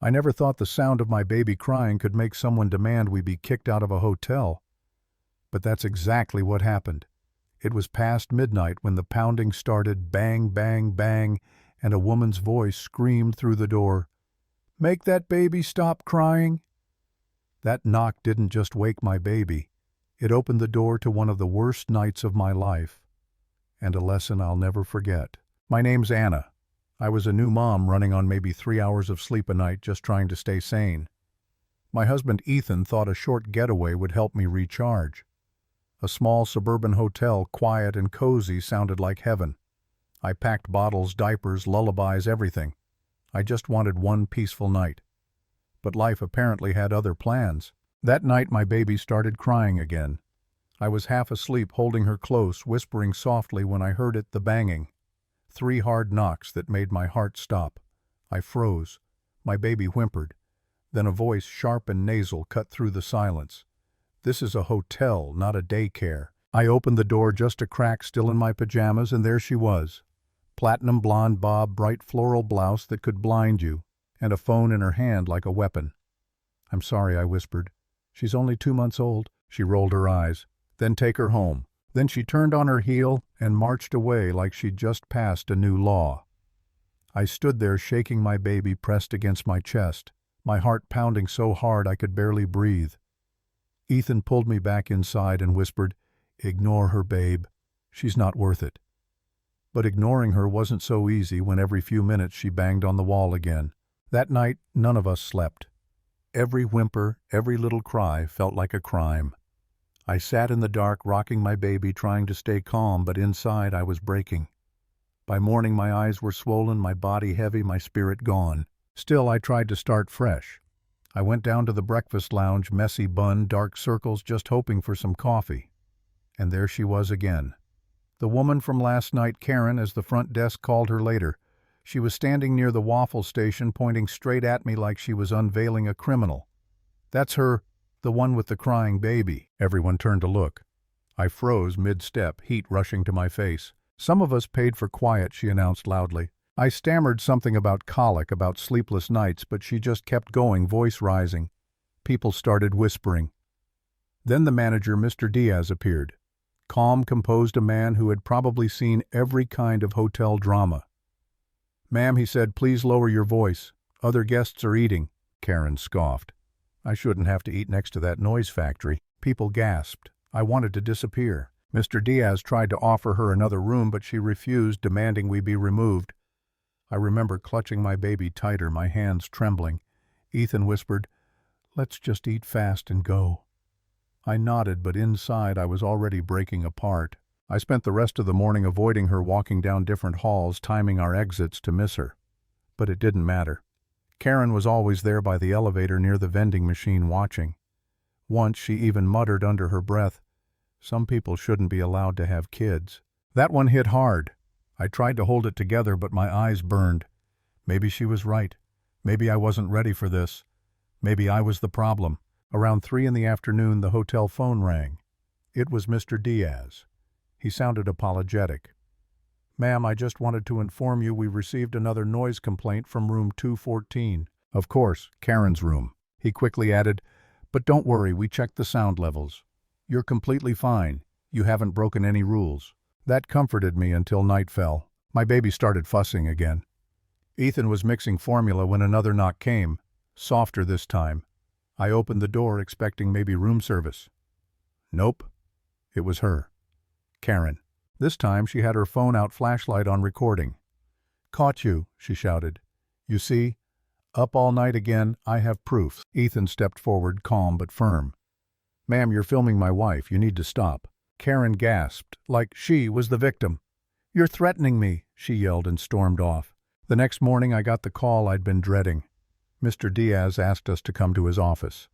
I never thought the sound of my baby crying could make someone demand we be kicked out of a hotel. But that's exactly what happened. It was past midnight when the pounding started, bang, bang, bang, and a woman's voice screamed through the door, "Make that baby stop crying!" That knock didn't just wake my baby. It opened the door to one of the worst nights of my life, and a lesson I'll never forget. My name's Anna. I was a new mom running on maybe 3 hours of sleep a night just trying to stay sane. My husband Ethan thought a short getaway would help me recharge. A small suburban hotel, quiet and cozy, sounded like heaven. I packed bottles, diapers, lullabies, everything. I just wanted one peaceful night. But life apparently had other plans. That night my baby started crying again. I was half asleep, holding her close, whispering softly when I heard it, the banging. 3 hard knocks that made my heart stop. I froze. My baby whimpered. Then a voice, sharp and nasal, cut through the silence. "This is a hotel, not a daycare." I opened the door just a crack, still in my pajamas, and there she was. Platinum blonde bob, bright floral blouse that could blind you, and a phone in her hand like a weapon. "I'm sorry," I whispered. "She's only 2 months old." She rolled her eyes. "Then take her home." Then she turned on her heel and marched away like she'd just passed a new law. I stood there shaking my baby pressed against my chest, my heart pounding so hard I could barely breathe. Ethan pulled me back inside and whispered, "Ignore her, babe. She's not worth it." But ignoring her wasn't so easy when every few minutes she banged on the wall again. That night, none of us slept. Every whimper, every little cry felt like a crime. I sat in the dark, rocking my baby, trying to stay calm, but inside I was breaking. By morning my eyes were swollen, my body heavy, my spirit gone. Still, I tried to start fresh. I went down to the breakfast lounge, messy bun, dark circles, just hoping for some coffee. And there she was again. The woman from last night, Karen, as the front desk called her later. She was standing near the waffle station, pointing straight at me like she was unveiling a criminal. "That's her, the one with the crying baby." Everyone turned to look. I froze mid-step, heat rushing to my face. "Some of us paid for quiet," she announced loudly. I stammered something about colic, about sleepless nights, but she just kept going, voice rising. People started whispering. Then the manager, Mr. Diaz, appeared. Calm, composed, a man who had probably seen every kind of hotel drama. "Ma'am," he said, "please lower your voice. Other guests are eating." Karen scoffed. I shouldn't have to eat next to that noise factory. People gasped. I wanted to disappear. Mr. Diaz tried to offer her another room, but she refused, demanding we be removed. I remember clutching my baby tighter, my hands trembling. Ethan whispered, "Let's just eat fast and go." I nodded, but inside I was already breaking apart. I spent the rest of the morning avoiding her, walking down different halls, timing our exits to miss her. But it didn't matter. Karen was always there by the elevator near the vending machine watching. Once she even muttered under her breath, "Some people shouldn't be allowed to have kids." That one hit hard. I tried to hold it together, but my eyes burned. Maybe she was right. Maybe I wasn't ready for this. Maybe I was the problem. Around 3 in the afternoon, the hotel phone rang. It was Mr. Diaz. He sounded apologetic. "Ma'am, I just wanted to inform you we received another noise complaint from room 214. Of course, Karen's room. He quickly added, "But don't worry, we checked the sound levels. You're completely fine. You haven't broken any rules." That comforted me until night fell. My baby started fussing again. Ethan was mixing formula when another knock came, softer this time. I opened the door expecting maybe room service. Nope. It was her. Karen. This time she had her phone out, flashlight on, recording. "Caught you," she shouted. "You see? Up all night again. I have proof." Ethan stepped forward, calm but firm. "Ma'am, you're filming my wife. You need to stop." Karen gasped, like she was the victim. "You're threatening me," she yelled and stormed off. The next morning I got the call I'd been dreading. Mr. Diaz asked us to come to his office.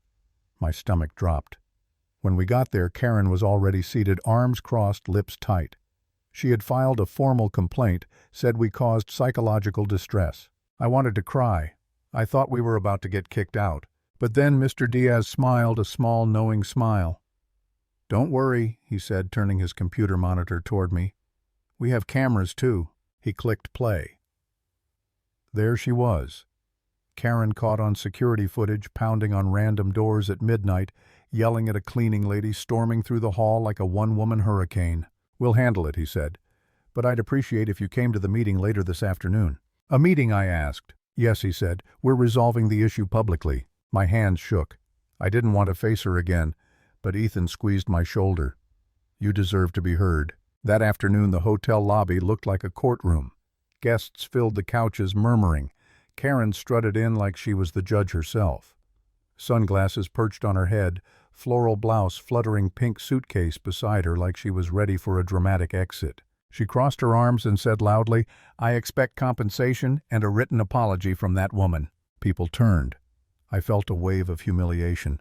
My stomach dropped. When we got there, Karen was already seated, arms crossed, lips tight. She had filed a formal complaint, said we caused psychological distress. I wanted to cry. I thought we were about to get kicked out. But then Mr. Diaz smiled, a small, knowing smile. "Don't worry," he said, turning his computer monitor toward me. "We have cameras, too." He clicked play. There she was. Karen caught on security footage pounding on random doors at midnight, yelling at a cleaning lady storming through the hall like a one-woman hurricane. "We'll handle it," he said. "But I'd appreciate if you came to the meeting later this afternoon." "A meeting?" I asked. "Yes," he said. "We're resolving the issue publicly." My hands shook. I didn't want to face her again, but Ethan squeezed my shoulder. "You deserve to be heard." That afternoon the hotel lobby looked like a courtroom. Guests filled the couches murmuring. Karen strutted in like she was the judge herself. Sunglasses perched on her head, floral blouse fluttering pink suitcase beside her like she was ready for a dramatic exit. She crossed her arms and said loudly, "I expect compensation and a written apology from that woman." People turned. I felt a wave of humiliation.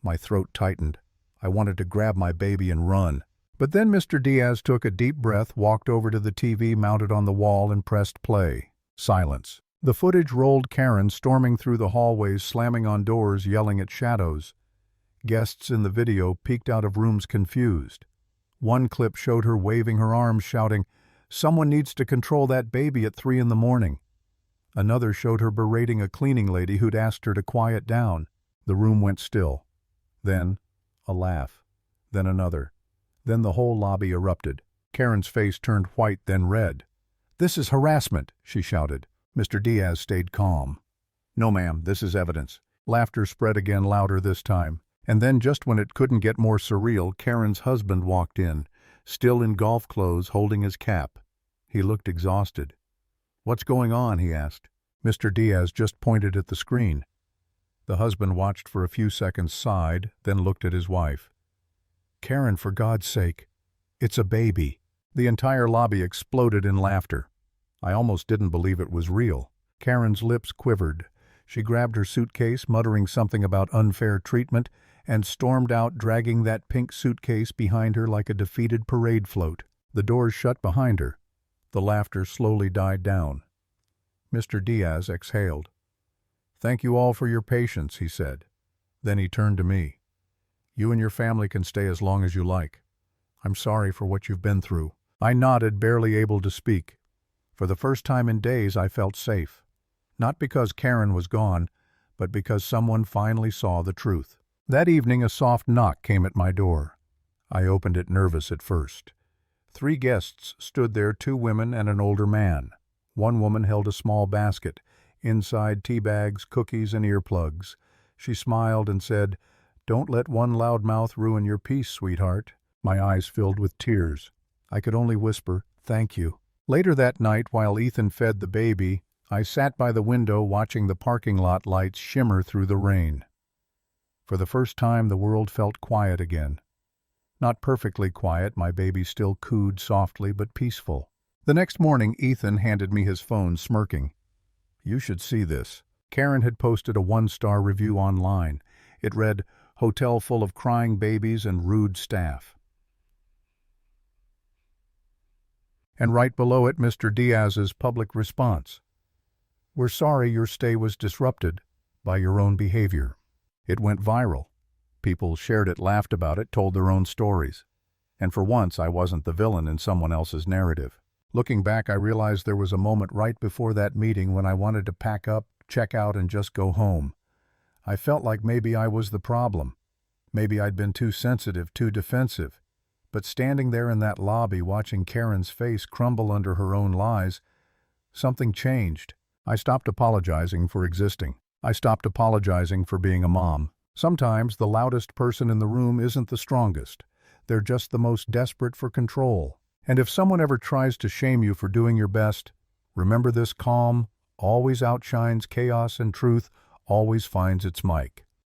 My throat tightened. I wanted to grab my baby and run. But then Mr. Diaz took a deep breath, walked over to the TV mounted on the wall and pressed play. Silence. The footage rolled Karen storming through the hallways, slamming on doors, yelling at shadows. Guests in the video peeked out of rooms confused. One clip showed her waving her arms, shouting, "Someone needs to control that baby at 3 a.m. Another showed her berating a cleaning lady who'd asked her to quiet down. The room went still. Then a laugh. Then another. Then the whole lobby erupted. Karen's face turned white, then red. "This is harassment," she shouted. Mr. Diaz stayed calm. "No, ma'am, this is evidence." Laughter spread again, louder this time. And then, just when it couldn't get more surreal, Karen's husband walked in, still in golf clothes, holding his cap. He looked exhausted. "What's going on?" he asked. Mr. Diaz just pointed at the screen. The husband watched for a few seconds, sighed, then looked at his wife. "Karen, for God's sake, it's a baby." The entire lobby exploded in laughter. I almost didn't believe it was real. Karen's lips quivered. She grabbed her suitcase, muttering something about unfair treatment, and stormed out, dragging that pink suitcase behind her like a defeated parade float. The doors shut behind her. The laughter slowly died down. Mr. Diaz exhaled. "Thank you all for your patience," he said. Then he turned to me. "You and your family can stay as long as you like. I'm sorry for what you've been through." I nodded, barely able to speak. For the first time in days, I felt safe. Not because Karen was gone, but because someone finally saw the truth. That evening, a soft knock came at my door. I opened it, nervous at first. 3 guests stood there, 2 women and an older man. One woman held a small basket, inside tea bags, cookies, and earplugs. She smiled and said, "Don't let one loudmouth ruin your peace, sweetheart." My eyes filled with tears. I could only whisper, "Thank you." Later that night, while Ethan fed the baby, I sat by the window watching the parking lot lights shimmer through the rain. For the first time, the world felt quiet again. Not perfectly quiet, my baby still cooed softly, but peaceful. The next morning, Ethan handed me his phone, smirking. "You should see this." Karen had posted a 1-star review online. It read, "Hotel full of crying babies and rude staff." And right below it, Mr. Diaz's public response. "We're sorry your stay was disrupted by your own behavior." It went viral. People shared it, laughed about it, told their own stories. And for once, I wasn't the villain in someone else's narrative. Looking back, I realized there was a moment right before that meeting when I wanted to pack up, check out, and just go home. I felt like maybe I was the problem. Maybe I'd been too sensitive, too defensive. But standing there in that lobby, watching Karen's face crumble under her own lies, something changed. I stopped apologizing for existing. I stopped apologizing for being a mom. Sometimes the loudest person in the room isn't the strongest. They're just the most desperate for control. And if someone ever tries to shame you for doing your best, remember this: calm always outshines chaos, and truth always finds its mic.